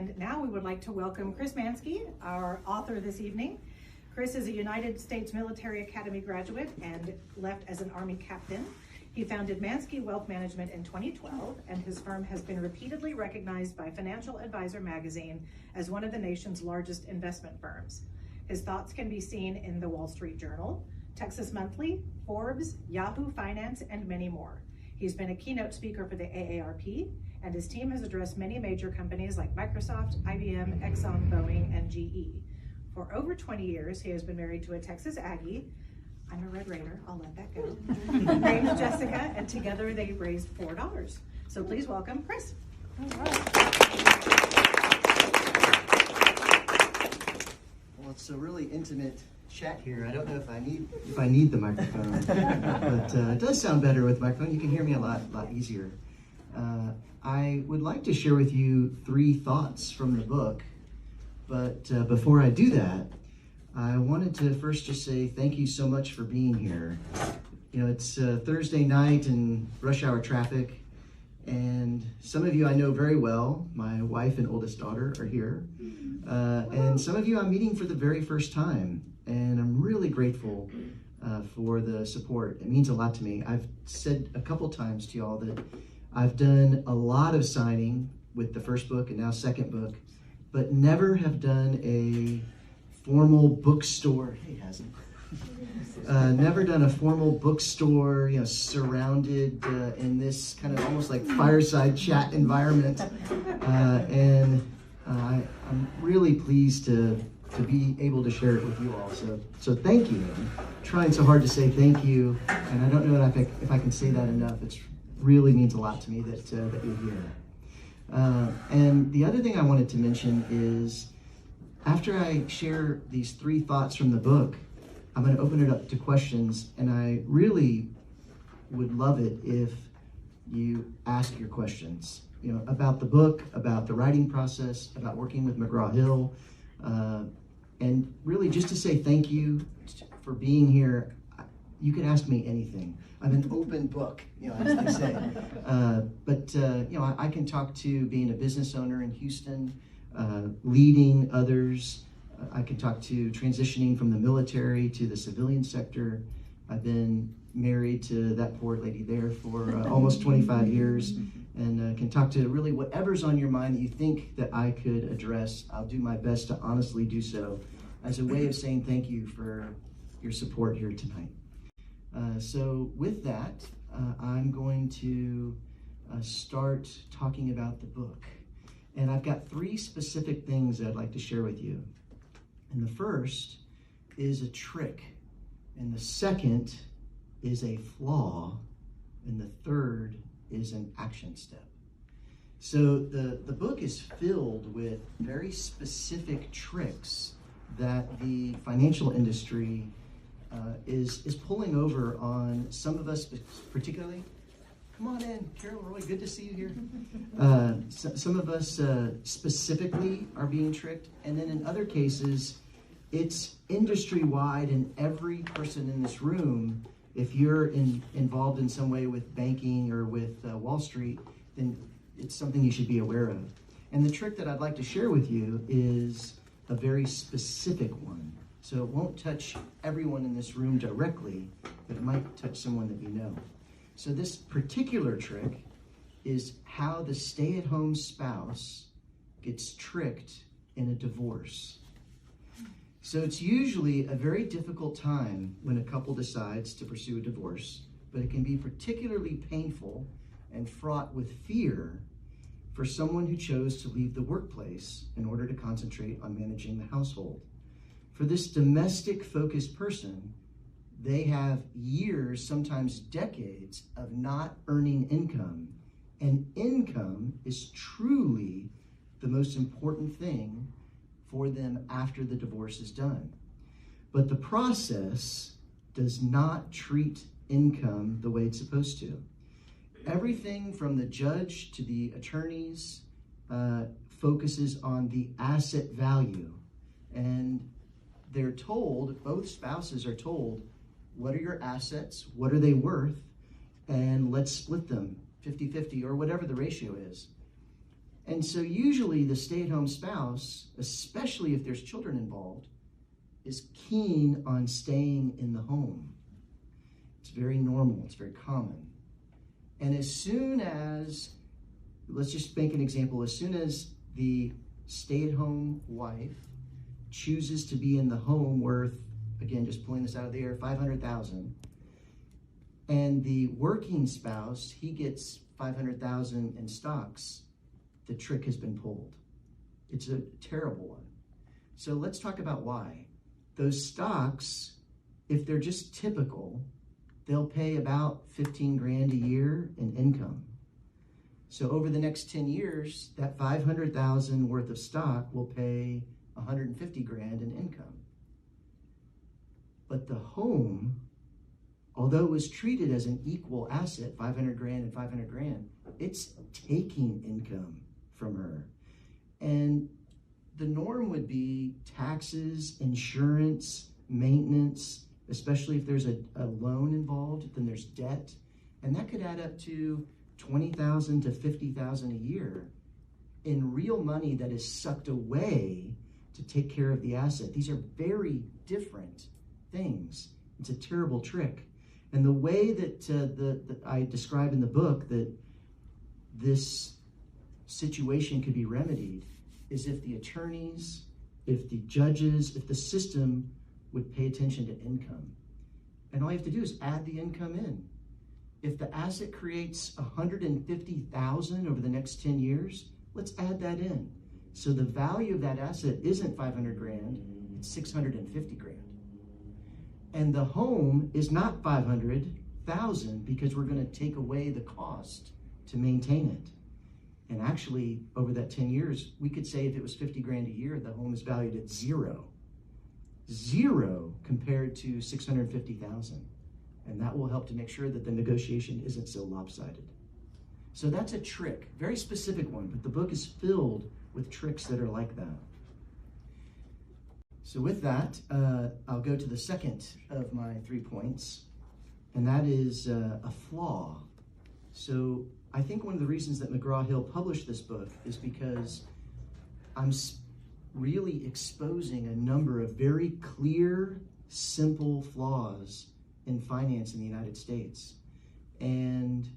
And now we would like to welcome Chris Mansky, our author this evening. Chris is a United States Military Academy graduate and left as an Army captain. He founded Mansky Wealth Management in 2012, and his firm has been repeatedly recognized by Financial Advisor magazine as one of the nation's largest investment firms. His thoughts can be seen in the Wall Street Journal, Texas Monthly, Forbes, Yahoo Finance, and many more. He's been a keynote speaker for the AARP, and his team has addressed many major companies like Microsoft, IBM, Exxon, Boeing, and GE. For over 20 years, he has been married to a Texas Aggie. I'm a Red Raider, I'll let that go. Named Jessica, and together they raised $4. So please welcome Chris. All right. Well, it's a really intimate chat here. I don't know if I need the microphone, but it does sound better with the microphone. You can hear me a lot easier. I would like to share with you 3 thoughts from the book, but before I do that, I wanted to first just say thank you so much for being here. You know, it's Thursday night and rush hour traffic, and some of you I know very well. My wife and oldest daughter are here, and some of you I'm meeting for the very first time, and I'm really grateful for the support. It means a lot to me. I've said a couple times to y'all that I've done a lot of signing with the first book and now second book, but never have done a formal bookstore. Hey, hasn't. Never done a formal bookstore, you know, surrounded in this kind of almost like fireside chat environment. And I'm really pleased to be able to share it with you all. So thank you. I'm trying so hard to say thank you, and I don't know if I can say that enough. It really means a lot to me that you're here. And the other thing I wanted to mention is, after I share these 3 thoughts from the book, I'm going to open it up to questions, and I really would love it if you ask your questions, you know, about the book, about the writing process, about working with McGraw-Hill, and really just to say thank you for being here. You can ask me anything. I'm an open book, you know, as they say. But you know, I can talk to being a business owner in Houston, leading others. I can talk to transitioning from the military to the civilian sector. I've been married to that poor lady there for almost 25 years, and can talk to really whatever's on your mind that you think that I could address. I'll do my best to honestly do so as a way of saying thank you for your support here tonight. So with that, I'm going to start talking about the book. And I've got 3 specific things that I'd like to share with you. And the first is a trick. And the second is a flaw. And the third is an action step. So the book is filled with very specific tricks that the financial industry is pulling over on some of us particularly. Come on in, Carol, really good to see you here. Some of us specifically are being tricked, and then in other cases, it's industry-wide, and every person in this room, if you're involved in some way with banking or with Wall Street, then it's something you should be aware of. And the trick that I'd like to share with you is a very specific one. So it won't touch everyone in this room directly, but it might touch someone that you know. So this particular trick is how the stay-at-home spouse gets tricked in a divorce. So it's usually a very difficult time when a couple decides to pursue a divorce, but it can be particularly painful and fraught with fear for someone who chose to leave the workplace in order to concentrate on managing the household. For this domestic-focused person, they have years, sometimes decades, of not earning income. And income is truly the most important thing for them after the divorce is done. But the process does not treat income the way it's supposed to. Everything from the judge to the attorneys focuses on the asset value. And they're told, both spouses are told, what are your assets, what are they worth, and let's split them 50-50 or whatever the ratio is. And so usually the stay-at-home spouse, especially if there's children involved, is keen on staying in the home. It's very normal, it's very common. And as soon as, let's just make an example, as soon as the stay-at-home wife chooses to be in the home worth, again, just pulling this out of the air, $500,000, and the working spouse, he gets $500,000 in stocks, the trick has been pulled. It's a terrible one. So let's talk about why. Those stocks, if they're just typical, they'll pay about 15 grand a year in income. So over the next 10 years, that 500,000 worth of stock will pay 150 grand in income. But the home, although it was treated as an equal asset, 500 grand and 500 grand, it's taking income from her. And the norm would be taxes, insurance, maintenance, especially if there's a loan involved, then there's debt. And that could add up to $20,000 to $50,000 a year in real money that is sucked away to take care of the asset. These are very different things. It's a terrible trick. And the way that I describe in the book that this situation could be remedied is if the attorneys, if the judges, if the system would pay attention to income. And all you have to do is add the income in. If the asset creates $150,000 over the next 10 years, let's add that in. So the value of that asset isn't 500 grand, it's 650 grand. And the home is not 500,000 because we're going to take away the cost to maintain it. And actually, over that 10 years, we could say if it was 50 grand a year, the home is valued at zero. Zero compared to 650,000. And that will help to make sure that the negotiation isn't so lopsided. So that's a trick, very specific one, but the book is filled with tricks that are like that. So with that, I'll go to the second of my 3 points, and that is a flaw. So I think one of the reasons that McGraw-Hill published this book is because I'm really exposing a number of very clear, simple flaws in finance in the United States. And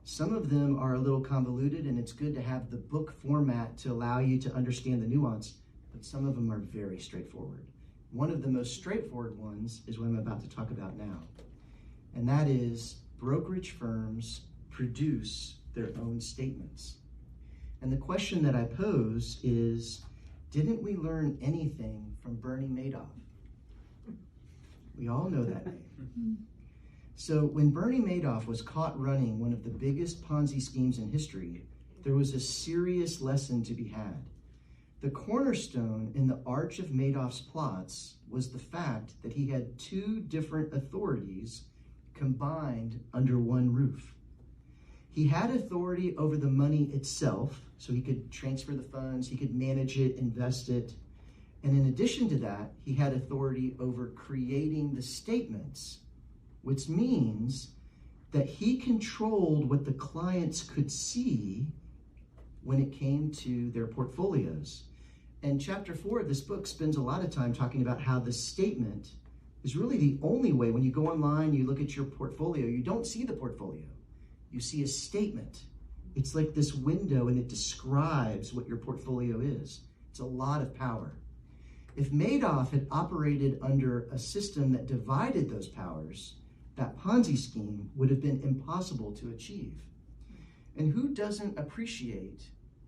some of them are a little convoluted, and it's good to have the book format to allow you to understand the nuance, but some of them are very straightforward. One of the most straightforward ones is what I'm about to talk about now, and that is brokerage firms produce their own statements. And the question that I pose is, didn't we learn anything from Bernie Madoff? We all know that name. So when Bernie Madoff was caught running one of the biggest Ponzi schemes in history, there was a serious lesson to be had. The cornerstone in the arch of Madoff's plots was the fact that he had 2 different authorities combined under one roof. He had authority over the money itself, so he could transfer the funds, he could manage it, invest it. And in addition to that, he had authority over creating the statements, which means that he controlled what the clients could see when it came to their portfolios. And chapter 4 of this book spends a lot of time talking about how the statement is really the only way. When you go online, you look at your portfolio, you don't see the portfolio. You see a statement. It's like this window, and it describes what your portfolio is. It's a lot of power. If Madoff had operated under a system that divided those powers, that Ponzi scheme would have been impossible to achieve. And who doesn't appreciate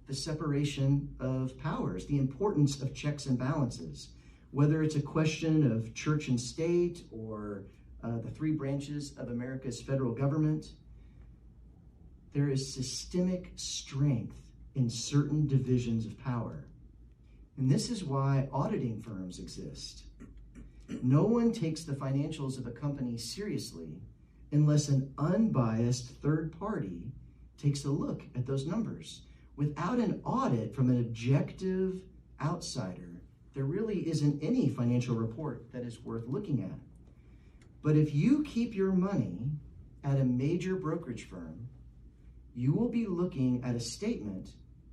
the separation of powers, the importance of checks and balances, whether it's a question of church and state or the 3 branches of America's federal government? There is systemic strength in certain divisions of power. And this is why auditing firms exist. No one takes the financials of a company seriously unless an unbiased third party takes a look at those numbers. Without an audit from an objective outsider, there really isn't any financial report that is worth looking at. But if you keep your money at a major brokerage firm, you will be looking at a statement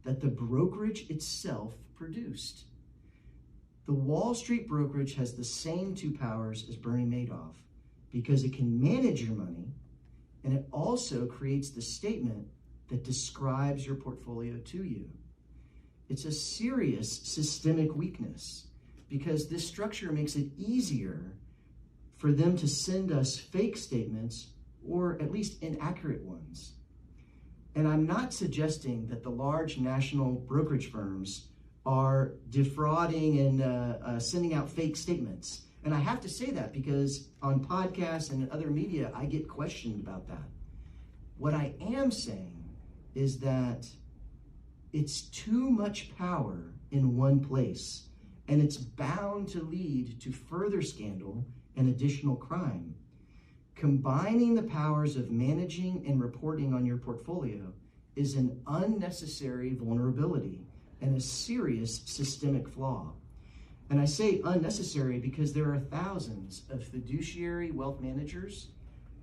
that the brokerage itself produced. The Wall Street brokerage has the same two powers as Bernie Madoff because it can manage your money, and it also creates the statement that describes your portfolio to you. It's a serious systemic weakness because this structure makes it easier for them to send us fake statements or at least inaccurate ones. And I'm not suggesting that the large national brokerage firms are defrauding and sending out fake statements. And I have to say that because on podcasts and other media, I get questioned about that. What I am saying is that it's too much power in one place, and it's bound to lead to further scandal and additional crime. Combining the powers of managing and reporting on your portfolio is an unnecessary vulnerability and a serious systemic flaw. And I say unnecessary because there are thousands of fiduciary wealth managers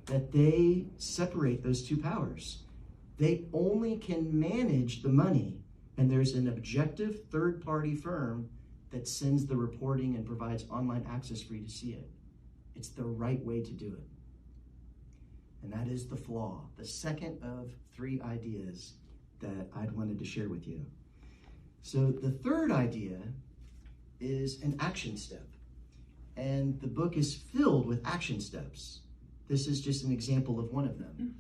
that they separate those two powers. They only can manage the money, and there's an objective third-party firm that sends the reporting and provides online access for you to see it. It's the right way to do it. And that is the flaw, the second of three ideas that I'd wanted to share with you. So the third idea is an action step. And the book is filled with action steps. This is just an example of one of them.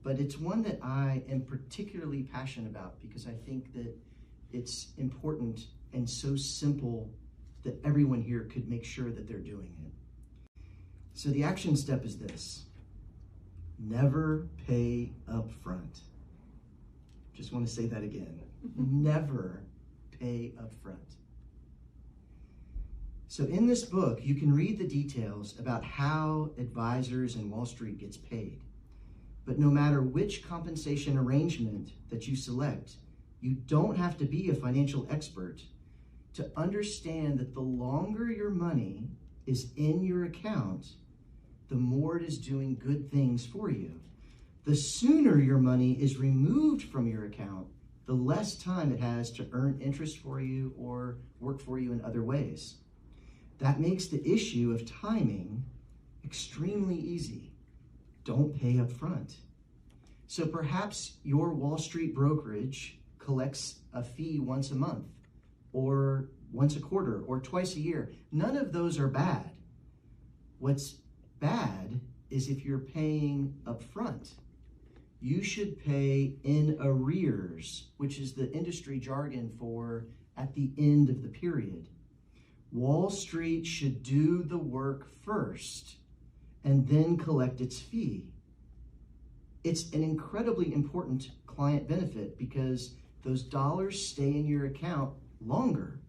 But it's one that I am particularly passionate about because I think that it's important and so simple that everyone here could make sure that they're doing it. So the action step is this: never pay up front. Just want to say that again. Never pay up front. So in this book, you can read the details about how advisors in Wall Street gets paid. But no matter which compensation arrangement that you select, you don't have to be a financial expert to understand that the longer your money is in your account, the more it is doing good things for you. The sooner your money is removed from your account, the less time it has to earn interest for you or work for you in other ways. That makes the issue of timing extremely easy. Don't pay up front. So perhaps your Wall Street brokerage collects a fee once a month, or once a quarter, or twice a year. None of those are bad. What's bad is if you're paying up front. You should pay in arrears, which is the industry jargon for at the end of the period. Wall Street should do the work first and then collect its fee. It's an incredibly important client benefit because those dollars stay in your account longer.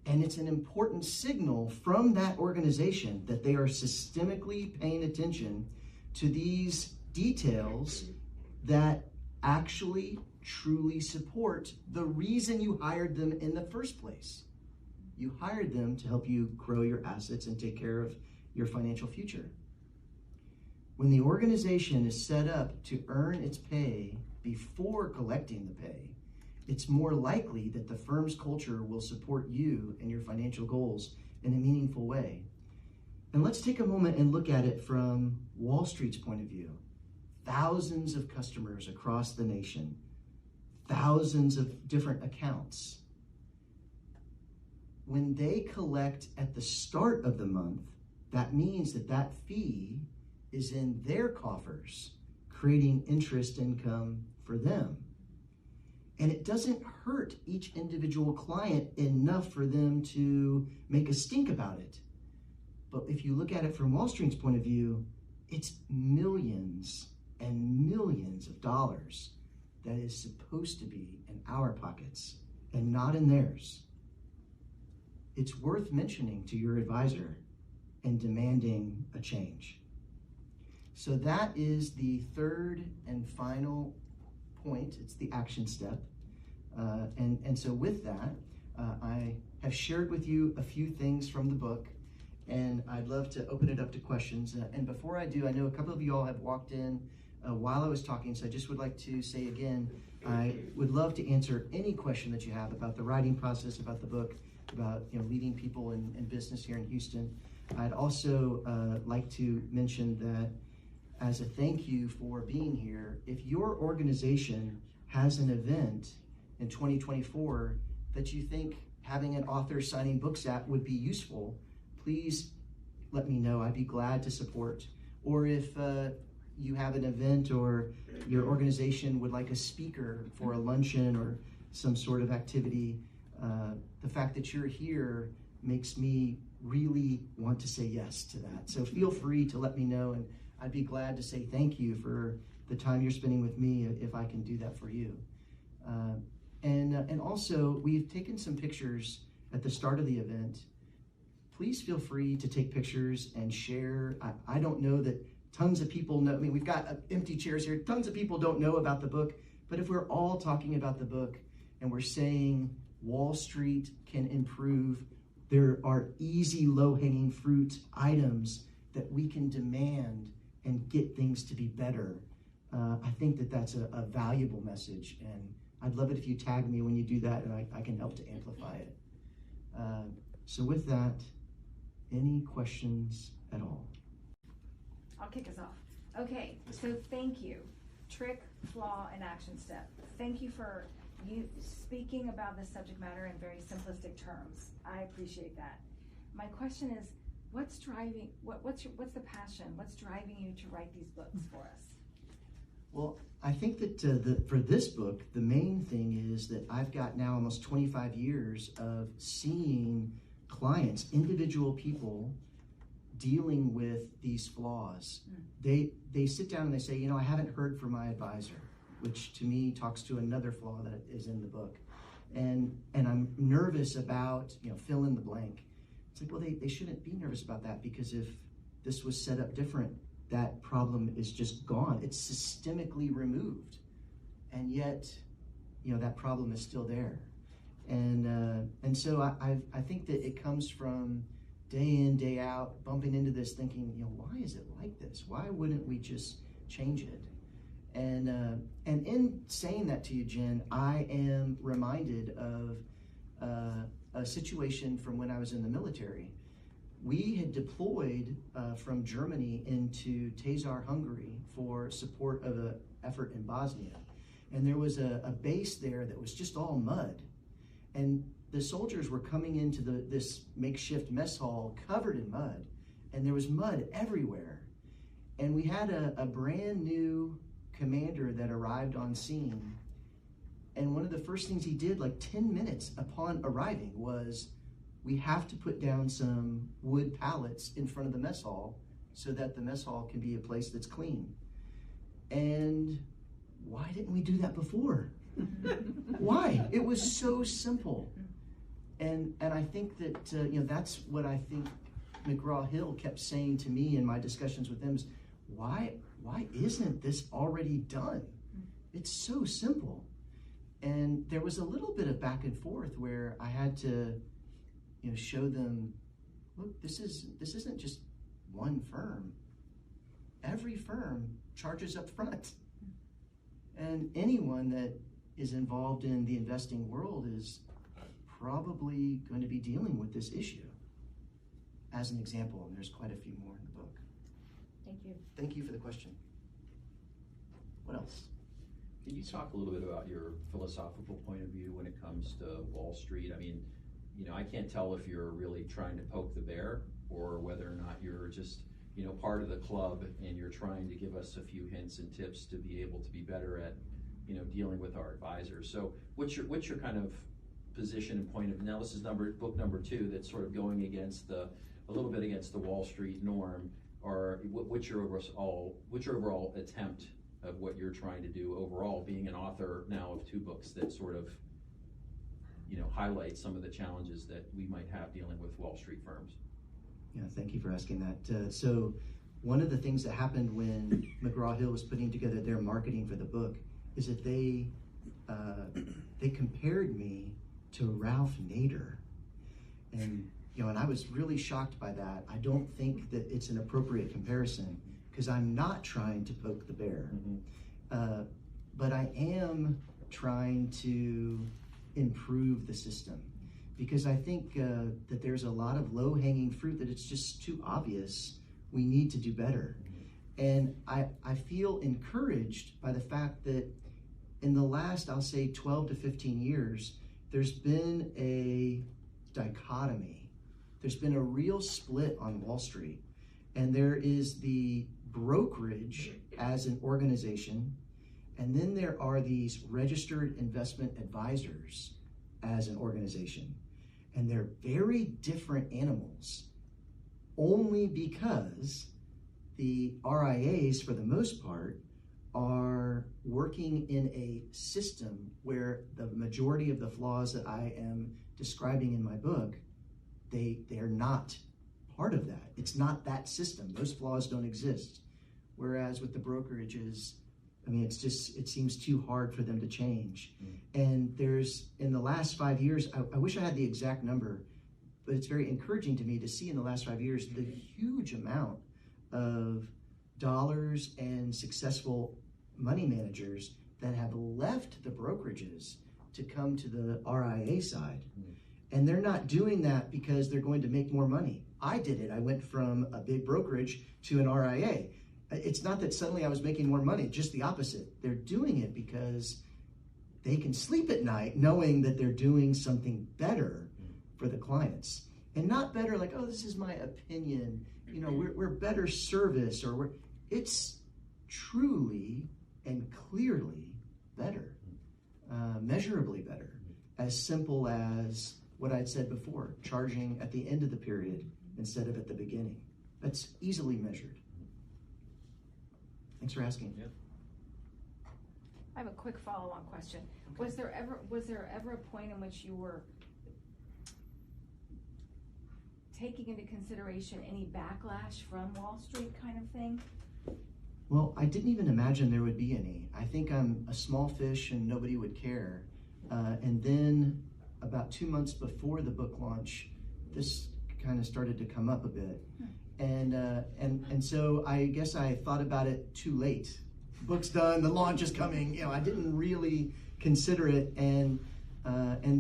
And it's an important signal from that organization that they are systemically paying attention to these details that actually truly support the reason you hired them in the first place. You hired them to help you grow your assets and take care of your financial future. When the organization is set up to earn its pay before collecting the pay, it's more likely that the firm's culture will support you and your financial goals in a meaningful way. And let's take a moment and look at it from Wall Street's point of view. Thousands of customers across the nation, thousands of different accounts. When they collect at the start of the month, that means that that fee is in their coffers, creating interest income for them. And it doesn't hurt each individual client enough for them to make a stink about it. But if you look at it from Wall Street's point of view, it's millions and millions of dollars that is supposed to be in our pockets and not in theirs. It's worth mentioning to your advisor and demanding a change. So that is the third and final point. It's the action step. And so with that, I have shared with you a few things from the book, and I'd love to open it up to questions. And before I do, I know a couple of you all have walked in while I was talking, so I just would like to say again, I would love to answer any question that you have about the writing process, about the book, about leading people in business here in Houston. I'd also like to mention that as a thank you for being here, if your organization has an event in 2024 that you think having an author signing books at would be useful, please let me know. I'd be glad to support. Or if you have an event or your organization would like a speaker for a luncheon or some sort of activity, the fact that you're here makes me really want to say yes to that. So feel free to let me know, and I'd be glad to say thank you for the time you're spending with me if I can do that for you. And also, we've taken some pictures at the start of the event. Please feel free to take pictures and share. I don't know that tons of people know. I mean, we've got empty chairs here. Tons of people don't know about the book. But if we're all talking about the book and we're saying Wall Street can improve, there are easy, low-hanging fruit items that we can demand and get things to be better. I think that that's a valuable message, and I'd love it if you tag me when you do that, and I can help to amplify it. So with that, any questions at all? I'll kick us off. Okay, so thank you. Trick, flaw, and action step. Thank you for you speaking about this subject matter in very simplistic terms. I appreciate that. My question is, what's the passion? What's driving you to write these books for us? Well, I think that for this book, the main thing is that I've got now almost 25 years of seeing clients, individual people, dealing with these flaws. They sit down and they say, I haven't heard from my advisor, which to me talks to another flaw that is in the book. And I'm nervous about, fill in the blank. It's like, well, they shouldn't be nervous about that, because if this was set up different, that problem is just gone. It's systemically removed. And yet, that problem is still there. And so I think that it comes from day in, day out, bumping into this thinking, why is it like this? Why wouldn't we just change it? And in saying that to you, Jen, I am reminded of a situation from when I was in the military. We had deployed from Germany into Tazar, Hungary for support of an effort in Bosnia. And there was a base there that was just all mud. And the soldiers were coming into this makeshift mess hall covered in mud. And there was mud everywhere. And we had a brand new commander that arrived on scene. And one of the first things he did, like 10 minutes upon arriving, was we have to put down some wood pallets in front of the mess hall so that the mess hall can be a place that's clean. And why didn't we do that before? Why? It was so simple. And I think that, that's what I think McGraw-Hill kept saying to me in my discussions with them is, why isn't this already done? It's so simple. And there was a little bit of back and forth where I had to, show them, look, this isn't just one firm. Every firm charges up front. And anyone that is involved in the investing world is probably going to be dealing with this issue. As an example, and there's quite a few more in the book. Thank you. Thank you for the question. What else? Can you talk a little bit about your philosophical point of view when it comes to Wall Street? I mean, I can't tell if you're really trying to poke the bear or whether or not you're just, part of the club and you're trying to give us a few hints and tips to be able to be better at, dealing with our advisors. So what's your kind of position and point of, now this is book number 2 that's sort of going against a little bit against the Wall Street norm, or what's your overall attempt of what you're trying to do overall, being an author now of 2 books that sort of, highlight some of the challenges that we might have dealing with Wall Street firms? Yeah, thank you for asking that. So one of the things that happened when McGraw-Hill was putting together their marketing for the book is that they compared me to Ralph Nader. And I was really shocked by that. I don't think that it's an appropriate comparison, because I'm not trying to poke the bear. Mm-hmm. But I am trying to improve the system, because I think that there's a lot of low-hanging fruit that it's just too obvious we need to do better. And I feel encouraged by the fact that in the last, I'll say 12 to 15 years, there's been a dichotomy. There's been a real split on Wall Street. And there is the brokerage as an organization, and then there are these registered investment advisors as an organization. And they're very different animals, only because the RIAs, for the most part, are working in a system where the majority of the flaws that I am describing in my book, they're not part of that. It's not that system. Those flaws don't exist. Whereas with the brokerages, I mean, it seems too hard for them to change. And there's, in the last 5 years, I wish I had the exact number, but it's very encouraging to me to see in the last 5 years the huge amount of dollars and successful money managers that have left the brokerages to come to the RIA side. And they're not doing that because they're going to make more money. I did it. I went from a big brokerage to an RIA. It's not that suddenly I was making more money, just the opposite. They're doing it because they can sleep at night knowing that they're doing something better for the clients. And not better like, oh, this is my opinion, you know, we're better service, or it's truly and clearly better, measurably better. As simple as what I'd said before, charging at the end of the period instead of at the beginning. That's easily measured. Thanks for asking. Yeah. I have a quick follow-on question. Okay. Was there ever a point in which you were taking into consideration any backlash from Wall Street kind of thing? Well, I didn't even imagine there would be any. I think I'm a small fish and nobody would care. And then about 2 months before the book launch, this kind of started to come up a bit. And so I guess I thought about it too late. The book's done, the launch is coming. You know, I didn't really consider it, and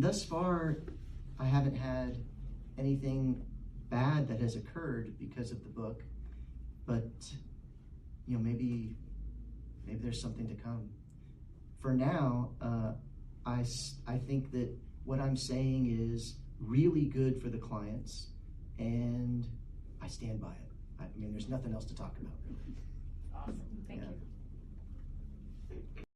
thus far, I haven't had anything bad that has occurred because of the book. But you know, maybe there's something to come. For now, I think that what I'm saying is really good for the clients, and I stand by it. I mean, there's nothing else to talk about, really. Awesome. Thank you.